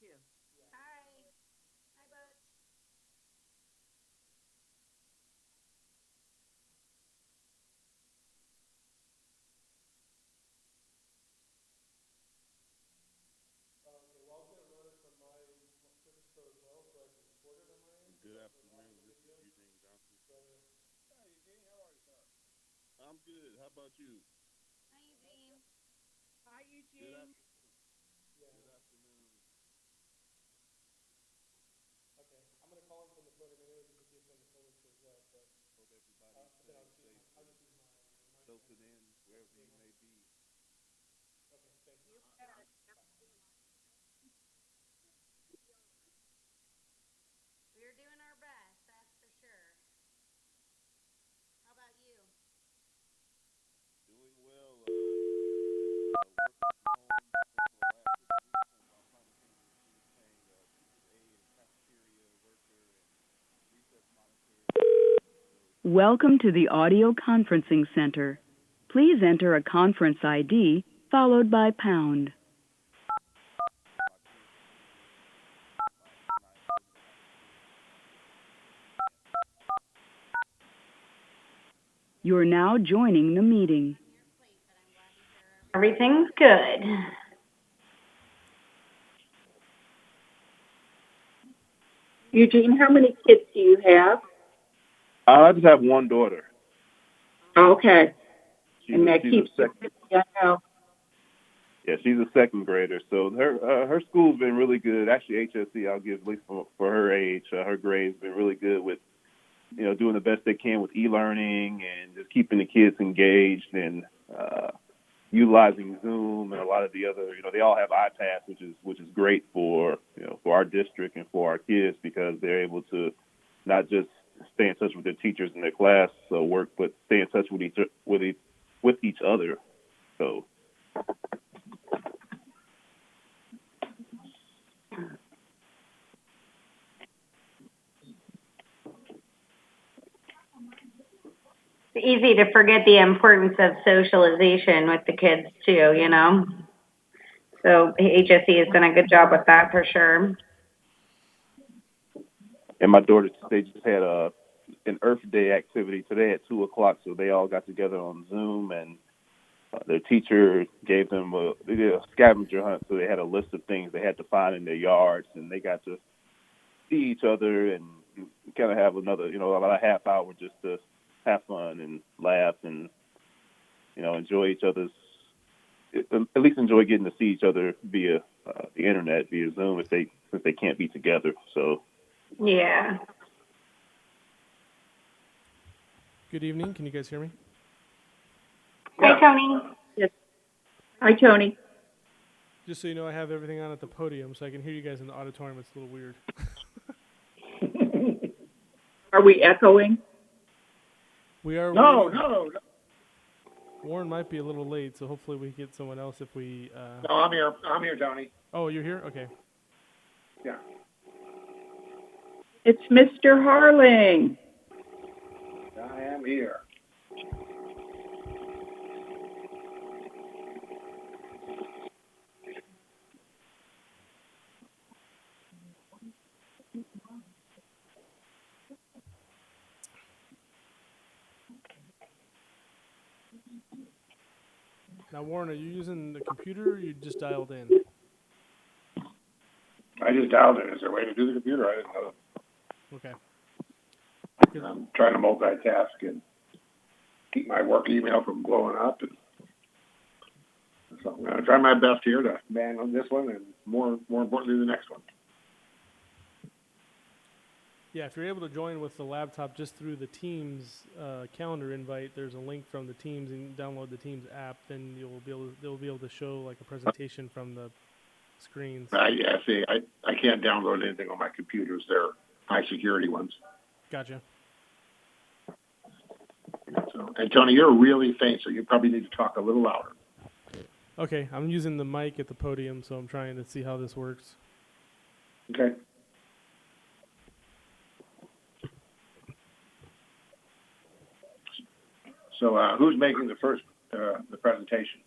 too. Hi. Hi, Butch. Good afternoon. This is Eugene Johnson. I'm good. How about you? Hi, Eugene. Hi, Good Eugene. afternoon. Good afternoon. Hope everybody's staying safe and sheltered in wherever you may be. You bet. We're doing our best, that's for sure. How about you? Doing well. Just working from home. I think for the last 6 weeks since our simultaneously paying teacher's aide and cafeteria worker and recess monitor and everything. So Welcome to the audio conferencing center. Please enter a conference ID followed by pound. my kids are here. Tonight I'm able to have a chance to advance. You're now joining the meeting. On your plate, but I'm glad to hear everything's good. Eugene, how many kids do you have? I just have one daughter. Okay. She's And a, that she's a keeps you second. busy, I know. Yeah, she's a second grader. So her school's been really good. Actually, HSC, I'll give at least for her age, her grade's been really good with doing the best they can with e-learning and just keeping the kids engaged and utilizing Zoom and a lot of the other. They all have iPads, which is great for for our district and for our kids because they're able to not just stay in touch with their teachers and their class work, but stay in touch with each other. So It's easy to forget the importance of socialization with the kids too, you know? So HSE has done a good job with that for sure. and my daughter, they just had an Earth Day activity today at 2 o'clock, so they all got together on Zoom, and their teacher gave them they did a scavenger hunt, so they had a list of things they had to find in their yards, and they got to see each other and kind of have another, about a half hour just to have fun and laugh and enjoy each other's, at least enjoy getting to see each other via the internet, via Zoom, if since they can't be together. So Yeah. Good evening. Can you guys hear me? Hi, Tony. Yes. Hi, Tony. Just so you know, I have everything on at the podium, so I can hear you guys in the auditorium. It's a little weird. Are we echoing? We are No, waiting. no, no, Warren might be a little late, so hopefully we get someone else if we. no. I'm here. I'm here, Tony. Oh, you're here? Okay. Yeah. It's Mr. Harling. I am here. Now, Warren, are you using the computer or you just dialed in? I just dialed in. Is there a way to do the computer? I didn't know. Okay. I'm trying to multitask and keep my work email from blowing up. And so I'm going to try my best here to man on this one and more importantly, the next one. Yeah, if you're able to join with the laptop just through the Teams calendar invite, there's a link from the Teams and download the Teams app. Then they'll be able to show like a presentation from the screens. Yeah, see, I can't download anything on my computers. They're high security ones. Gotcha. So, and Tony, you're really faint, so you probably need to talk a little louder. Okay, I'm using the mic at the podium, so I'm trying to see how this works. Okay. So who's making the presentation?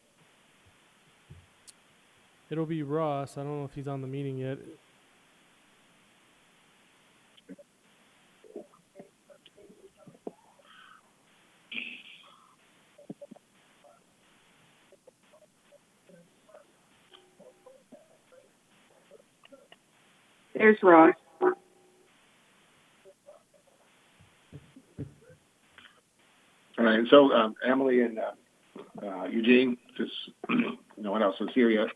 It'll be Ross. I don't know if he's on the meeting yet. There's Ross. All right, and so Emily and Eugene, just no one else is here yet.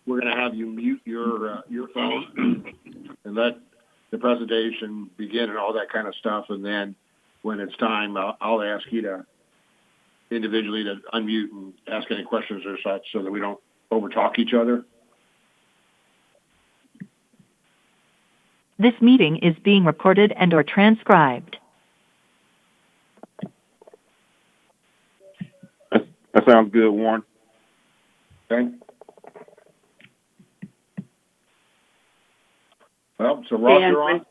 We're going to have you mute your phone and let the presentation begin and all that kind of stuff. And then when it's time, I'll ask you to individually to unmute and ask any questions or such so that we don't overtalk each other. This meeting is being recorded and or transcribed. That sounds good, Warren. Okay. Well, so Ross, you're on?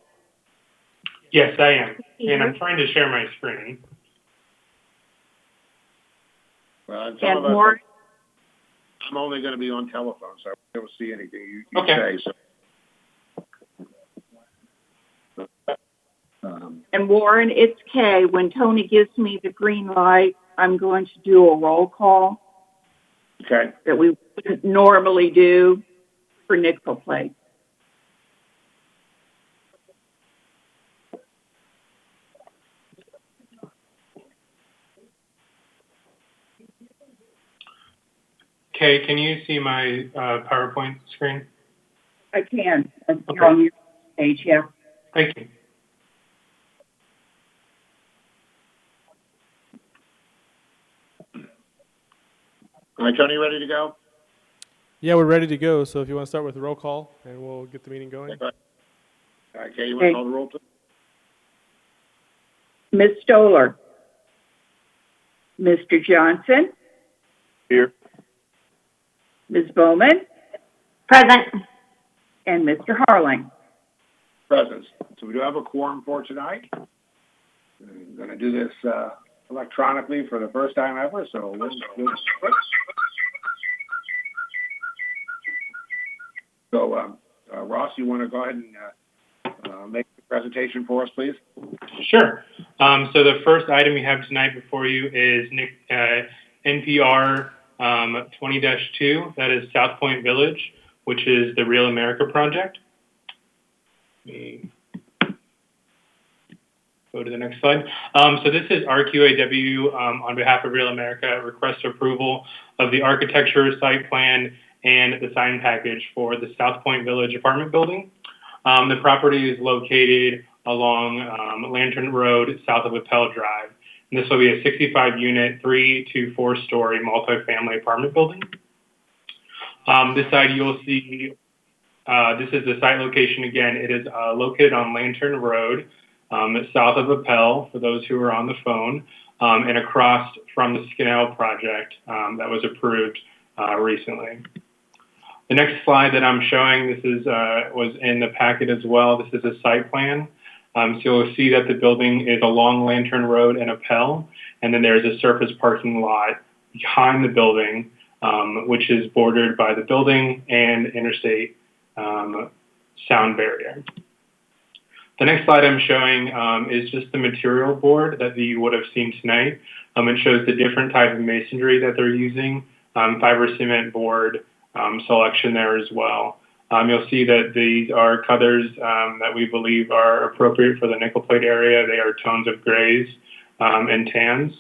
Yes, I am. And I'm trying to share my screen. Well, And more. I'm only going to be on telephone, so I don't see anything you Okay. say. So. And Warren, it's Kay. When Tony gives me the green light, I'm going to do a roll call Okay. that we wouldn't normally do for nickel plate. Okay, can you see my PowerPoint screen? I can. It's Okay. on your page, yeah. Thank you. All right, Tony, ready to go? Yeah, we're ready to go. So if you want to start with the roll call, and we'll get the meeting going. All right, Kay, you want to call the roll, please? Ms. Stoller. Mr. Johnson. Here. Ms. Bowman. Present. And Mr. Harling. Present. So we do have a quorum for tonight. We're going to do this electronically for the first time ever, so let's do it. So, Ross, you want to go ahead and make the presentation for us, please? Sure. So the first item we have tonight before you is NPR 20-2. That is South Point Village, which is the Real America project. Let me go to the next slide. So this is RQAW on behalf of Real America, request approval of the architecture, site plan, and the sign package for the South Point Village apartment building. The property is located along Lantern Road, south of Appel Drive. And this will be a 65-unit, 3 to 4-story multifamily apartment building. This side you'll see, this is the site location again. It is located on Lantern Road, south of Appel, for those who are on the phone, and across from the Skinnell project that was approved recently. The next slide that I'm showing, this is was in the packet as well. This is a site plan. So you'll see that the building is along Lantern Road and Appel, and then there's a surface parking lot behind the building, which is bordered by the building and interstate sound barrier. The next slide I'm showing is just the material board that you would have seen tonight. It shows the different type of masonry that they're using, fiber cement board selection there as well. You'll see that these are colors that we believe are appropriate for the nickel plate area. They are tones of grays and tans.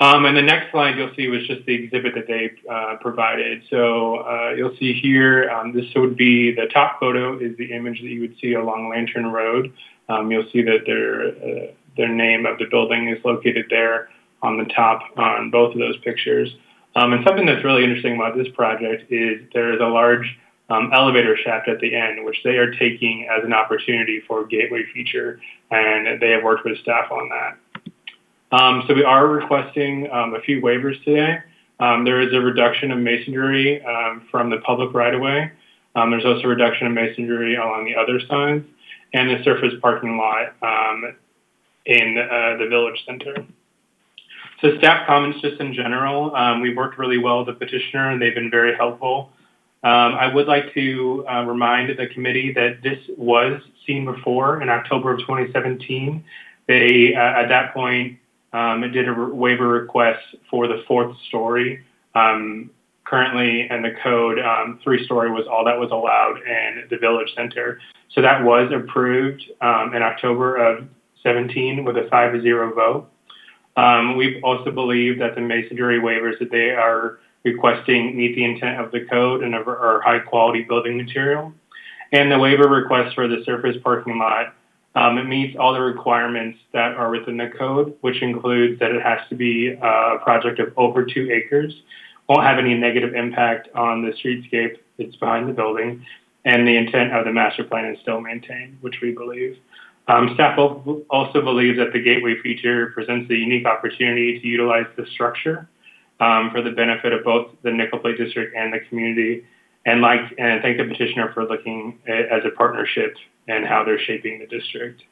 And the next slide you'll see was just the exhibit that they provided. So you'll see here, this would be the top photo is the image that you would see along Lantern Road. You'll see that their name of the building is located there on the top on both of those pictures. And something that's really interesting about this project is there is a large elevator shaft at the end, which they are taking as an opportunity for a gateway feature, and they have worked with staff on that. So we are requesting a few waivers today. There is a reduction of masonry from the public right-of-way. There's also a reduction of masonry along the other sides, and the surface parking lot in the village center. So staff comments just in general, we've worked really well with the petitioner and they've been very helpful. I would like to remind the committee that this was seen before in October of 2017. They, at that point, did a waiver request for the 4th story currently in the code, 3-story was all that was allowed in the village center. So that was approved in October of 17 with a 5-0 vote. We also believe that the masonry waivers that they are requesting meet the intent of the code and are high quality building material. And the waiver request for the surface parking lot, it meets all the requirements that are within the code, which includes that it has to be a project of over 2 acres, won't have any negative impact on the streetscape that's behind the building, and the intent of the master plan is still maintained, which we believe. Staff also believes that the gateway feature presents a unique opportunity to utilize the structure for the benefit of both the Nickel Plate District and the community, and thank the petitioner for looking at it as a partnership and how they're shaping the district.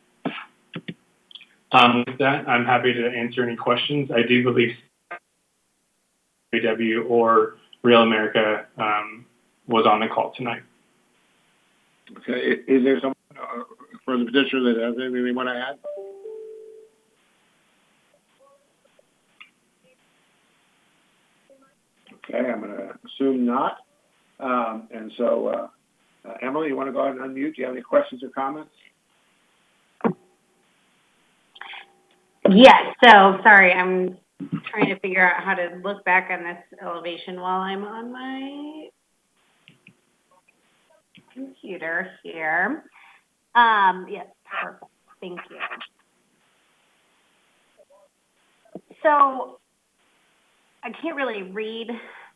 With that, I'm happy to answer any questions. I do believe AW or Real America was on the call tonight. Okay, is there someone for the petitioner that has anything they want to add? Okay, I'm going to assume not. And so, Emily, you want to go ahead and unmute? Do you have any questions or comments? Yes, so sorry, I'm trying to figure out how to look back on this elevation while I'm on my computer here. Yes, perfect. Thank you. So I can't really read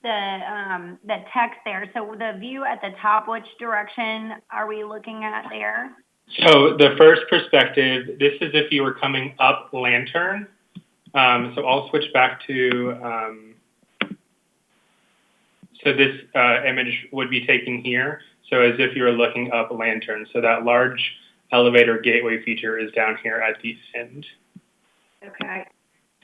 the text there. So the view at the top, which direction are we looking at there? So the first perspective, this is if you were coming up Lantern. So I'll switch back to, so this image would be taken here. So as if you were looking up Lantern. So that large elevator gateway feature is down here at the end. Okay.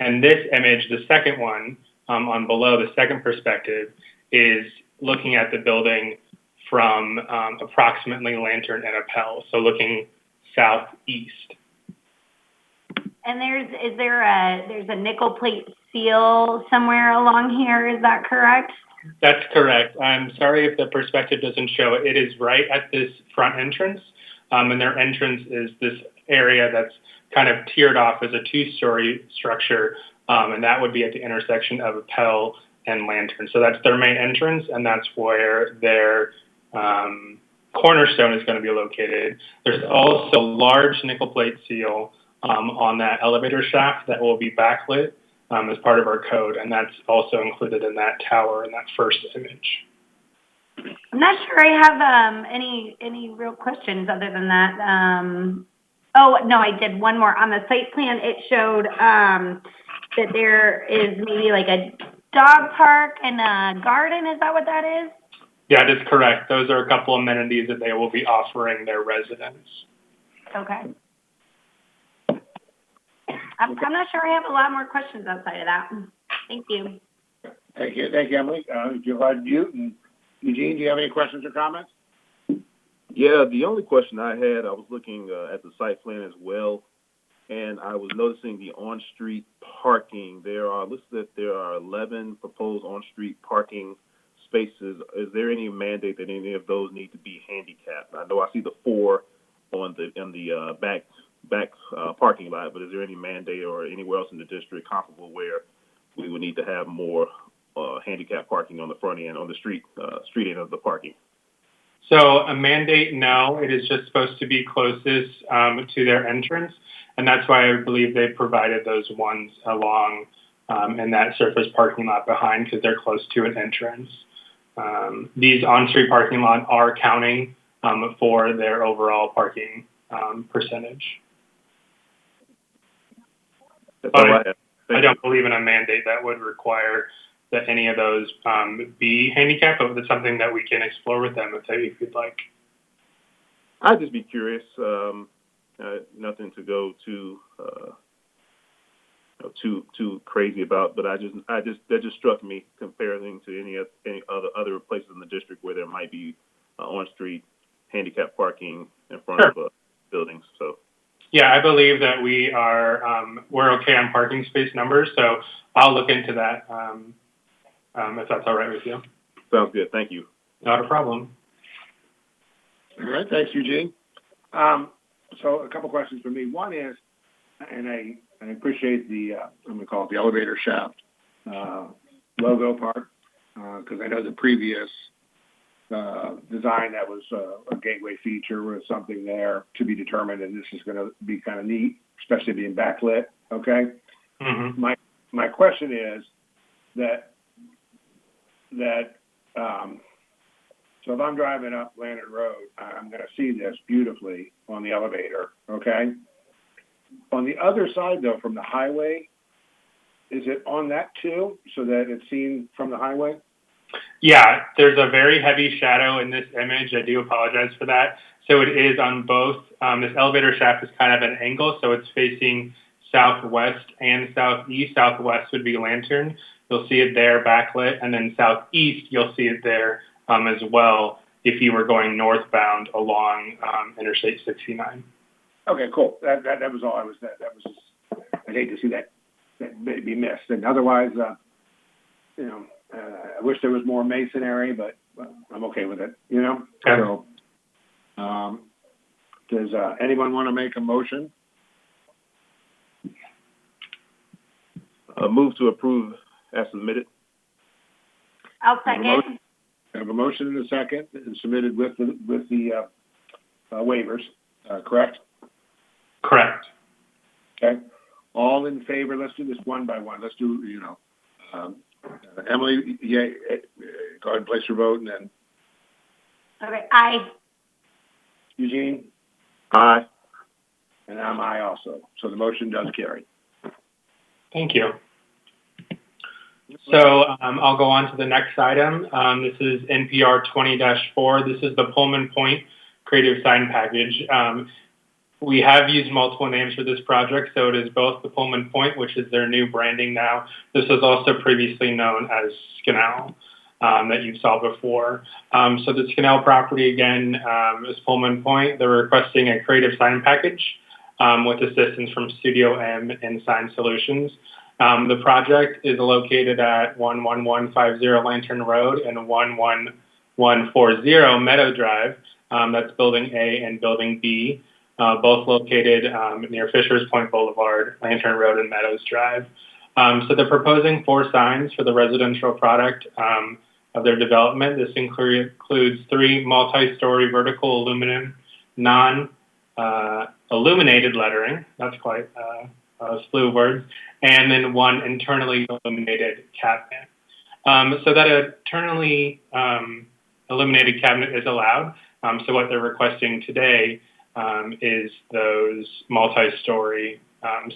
And this image, the second one, on below, the second perspective, is looking at the building from approximately Lantern and Appel, so looking southeast. And there's a nickel plate seal somewhere along here, is that correct? That's correct. I'm sorry if the perspective doesn't show it. It is right at this front entrance, and their entrance is this area that's kind of tiered off as a 2-story structure, and that would be at the intersection of Appel and Lantern. So that's their main entrance, and that's where their cornerstone is going to be located. There's also a large nickel plate seal on that elevator shaft that will be backlit as part of our code, and that's also included in that tower in that first image. I'm not sure I have any real questions other than that. Oh, no, I did one more. On the site plan, it showed that there is maybe like a dog park and a garden. Is that what that is? Yeah, that's correct. Those are a couple amenities that they will be offering their residents. Okay. I'm not sure I have a lot more questions outside of that. Thank you. Thank you, Emily. You're on mute. And Eugene, do you have any questions or comments? Yeah, the only question I had, I was looking at the site plan as well, and I was noticing the on-street parking. There are 11 proposed on-street parking spaces. Is there any mandate that any of those need to be handicapped? I know I see the 4 on the back parking lot, but is there any mandate or anywhere else in the district comparable where we would need to have more handicap parking on the front end, on the street end of the parking? So a mandate, no. It is just supposed to be closest to their entrance, and that's why I believe they provided those ones along in that surface parking lot behind, because they're close to an entrance. These on-street parking lots are counting for their overall parking percentage. But I don't believe in a mandate that would require that any of those be handicapped, but it's something that we can explore with them if you'd like. I'd just be curious. Nothing to go too crazy about, but that just struck me comparing to any other places in the district where there might be on-street handicap parking in front of buildings. So. Yeah, I believe that we're okay on parking space numbers, so I'll look into that if that's all right with you. sounds good. Thank you. Not a problem. All right, thanks, Eugene. So a couple questions for me. One is, and I appreciate the, I'm gonna call it the elevator shaft, logo part, because I know the previous, design that was a gateway feature was something there to be determined, and this is gonna be kind of neat, especially being backlit, okay? Mm-hmm. My question is that, so if I'm driving up Landon Road, I'm gonna see this beautifully on the elevator, okay? On the other side though, from the highway, is it on that too, so that it's seen from the highway? Yeah, there's a very heavy shadow in this image. I do apologize for that. So it is on both. This elevator shaft is kind of an angle, so it's facing southwest and southeast. Southwest would be Lantern. You'll see it there backlit, and then southeast, you'll see it there as well if you were going northbound along Interstate 69. Okay, cool. That was all I was, that was just, I'd hate to see that be missed. And otherwise, I wish there was more masonry, but I'm okay with it, you know? Okay. So, does anyone want to make a motion? Move to approve as submitted. I'll second. I have a motion and a second, and submitted with the waivers, correct? Correct. Okay. All in favor? Let's do this one by one. Let's do, Emily, yeah, go ahead and place your vote, and then Okay, aye. Eugene, Aye. and I'm aye also. So the motion does carry. Thank you. So I'll go on to the next item. This is NPR 20-4. This is the Pullman Point Creative Sign Package. We have used multiple names for this project, so it is both the Pullman Point, which is their new branding now. This was also previously known as Skanal, that you saw before. So the Skanal property, again, is Pullman Point. They're requesting a creative sign package with assistance from Studio M and Sign Solutions. The project is located at 11150 Lantern Road and 11140 Meadow Drive. That's Building A and Building B. Both located near Fishers Point Boulevard, Lantern Road, and Meadows Drive. So they're proposing 4 signs for the residential product of their development. This includes 3 multi-story vertical aluminum, non-illuminated lettering. That's quite a slew of words. And then 1 internally illuminated cabinet. So that internally illuminated cabinet is allowed. So what they're requesting today is those multi-story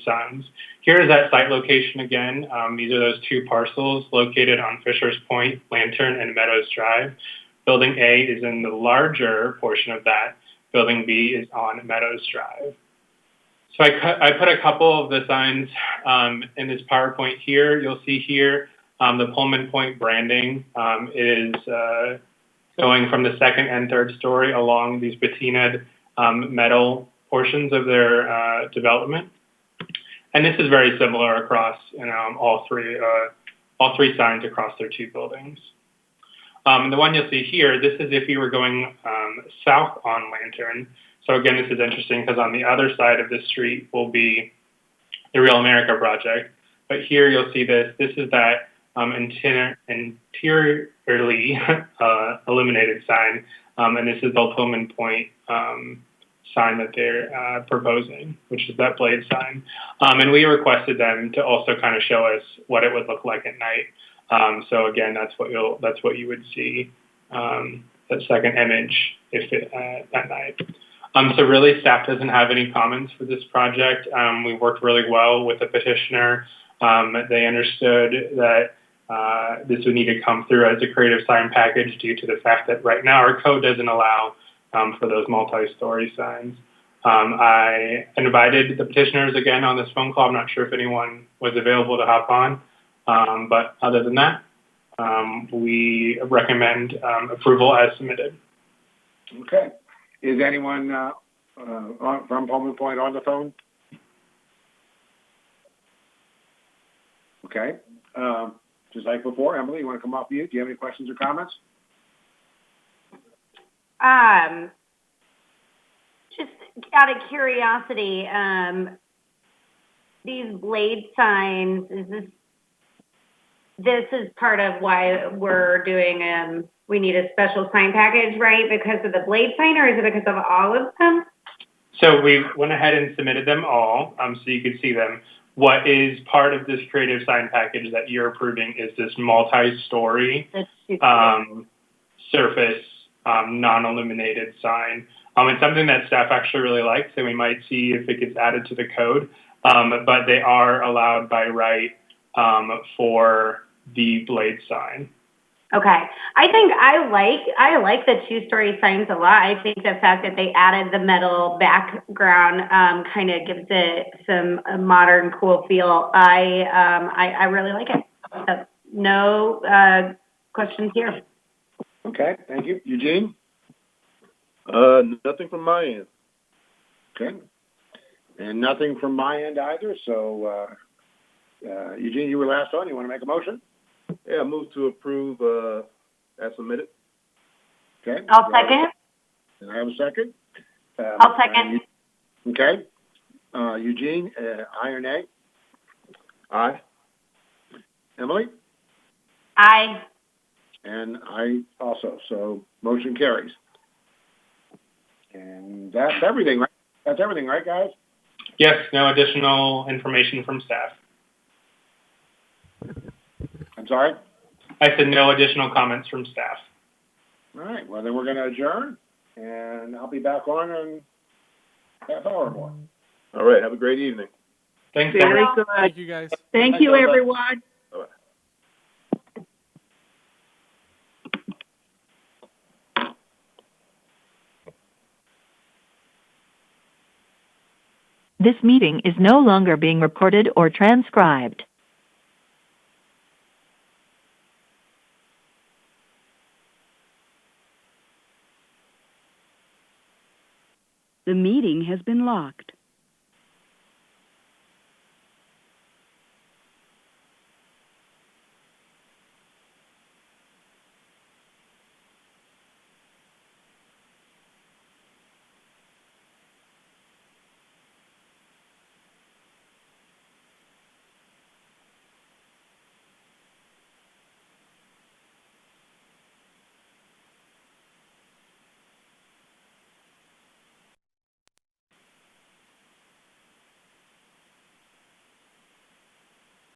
signs. Here is that site location again. These are those 2 parcels located on Fishers Point, Lantern, and Meadows Drive. Building A is in the larger portion of that. Building B is on Meadows Drive. So I put a couple of the signs in this PowerPoint here. You'll see here the Pullman Point branding is going from the 2nd and 3rd story along these patinaed metal portions of their development. And this is very similar across all three signs across their 2 buildings. The one you'll see here, this is if you were going south on Lantern. So again, this is interesting because on the other side of the street will be the Real America project. But here you'll see this. This is that interiorly illuminated sign. And this is the Pullman Point sign that they're proposing, which is that blade sign. And we requested them to also kind of show us what it would look like at night. So again, that's what you would see, that second image at night. So really, staff doesn't have any comments for this project. We worked really well with the petitioner. They understood that this would need to come through as a creative sign package due to the fact that right now our code doesn't allow for those multi-story signs. I invited the petitioners again on this phone call. I'm not sure if anyone was available to hop on, but other than that, we recommend approval as submitted. Okay. Is anyone from Pullman Point on the phone? Okay. Just like before, Emily, you want to come off mute? Do you have any questions or comments? Just out of curiosity, these blade signs, this is part of why we're doing, we need a special sign package, right? Because of the blade sign, or is it because of all of them? So we went ahead and submitted them all, so you could see them. What is part of this creative sign package that you're approving is this multi-story surface non-illuminated sign. It's something that staff actually really likes, and we might see if it gets added to the code. But they are allowed by right for the blade sign. Okay. I think I like the two-story signs a lot. I think the fact that they added the metal background kind of gives it some modern, cool feel. I really like it. No questions here. Okay, thank you. Eugene? Nothing from my end. Okay. And nothing from my end either, so, Eugene, you were last on. You want to make a motion? Yeah, move to approve as submitted. Okay. I'll second. And I have a second. I'll second. Okay. Eugene, aye or nay? Aye. Emily? Aye. And I also, so motion carries. And that's everything, right? That's everything, right, guys? Yes, no additional information from staff. I'm sorry? I said no additional comments from staff. All right, well, then we're going to adjourn, and I'll be back on in half hour more. All right. Have a great evening. Thanks, Very Sarah. good. Thank you, guys. Thank you, everyone. Bye-bye. This meeting is no longer being recorded or transcribed. The meeting has been locked.